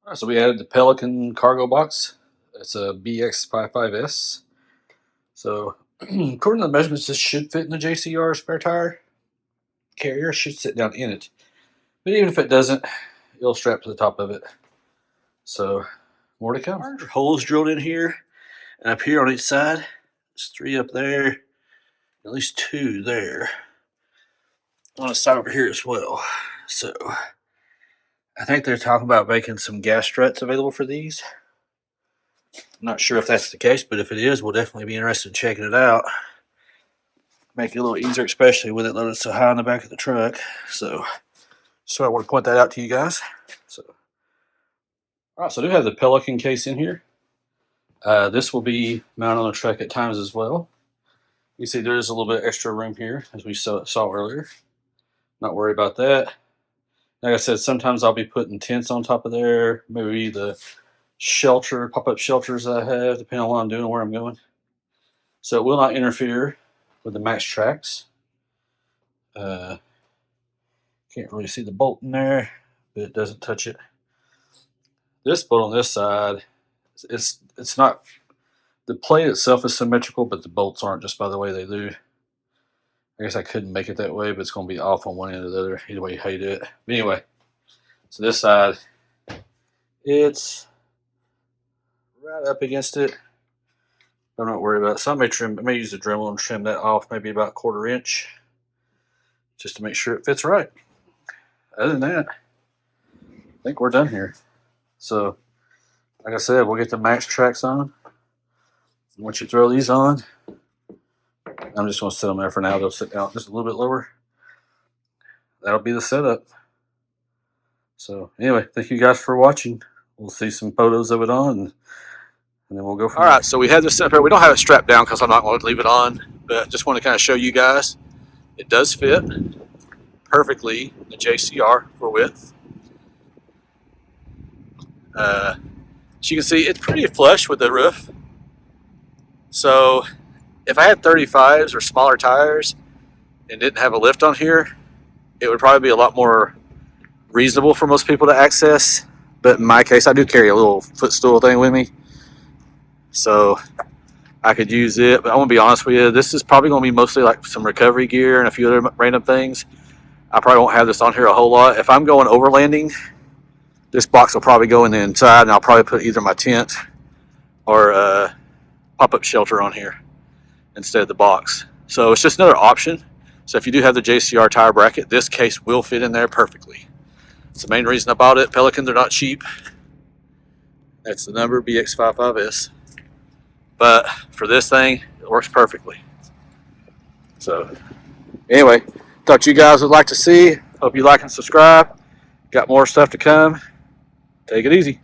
All right, so we added the Pelican cargo box. It's a BX55S. So according to the measurements, this should fit in the JCR spare tire carrier. Should sit down in it. But even if it doesn't, it'll strap to the top of it. So more to come. Holes drilled in here and up here on each side. There's 3 up there, at least 2 there. On the side over here as well. So I think they're talking about making some gas struts available for these. I'm not sure if that's the case, but if it is, we'll definitely be interested in checking it out. Make it a little easier, especially with it loaded so high in the back of the truck. So I want to point that out to you guys. All right, so I do have the Pelican case in here. This will be mounted on the truck at times as well. You see there is a little bit extra room here, as we saw earlier. Not worried about that. Like I said, sometimes I'll be putting tents on top of there, maybe the shelter, pop-up shelters that I have, depending on what I'm doing and where I'm going. So it will not interfere with the max tracks. Can't really see the bolt in there, but it doesn't touch it. This bolt on this side, it's not, the plate itself is symmetrical, but the bolts aren't just by the way they do. I guess I couldn't make it that way, but it's going to be off on one end or the other, either way how you do it. But anyway, so this side, it's right up against it. I'm not worried about it. So I may use the Dremel and trim that off maybe about 1/4 inch just to make sure it fits right. Other than that, I think we're done here. So like I said, we'll get the max tracks on. Once you throw these on, I'm just going to set them there for now. They'll sit down just a little bit lower. That'll be the setup. So anyway, thank you guys for watching. We'll see some photos of it on, and then we'll go from there. All right, so we have this set up here. We don't have it strapped down because I'm not going to leave it on, but I just want to kind of show you guys. It does fit perfectly the JCR for width. As you can see, it's pretty flush with the roof. So if I had 35s or smaller tires and didn't have a lift on here, it would probably be a lot more reasonable for most people to access. But in my case, I do carry a little footstool thing with me, so I could use it. But I want to be honest with you, this is probably going to be mostly like some recovery gear and a few other random things. I probably won't have this on here a whole lot. If I'm going overlanding, this box will probably go in the inside, and I'll probably put either my tent or a pop-up shelter on here instead of the box. So it's just another option. So if you do have the JCR tire bracket, this case will fit in there perfectly. It's the main reason I bought it. Pelicans are not cheap. That's the number, BX55S. But for this thing, it works perfectly. So anyway, thought you guys would like to see. Hope you like and subscribe. Got more stuff to come. Take it easy.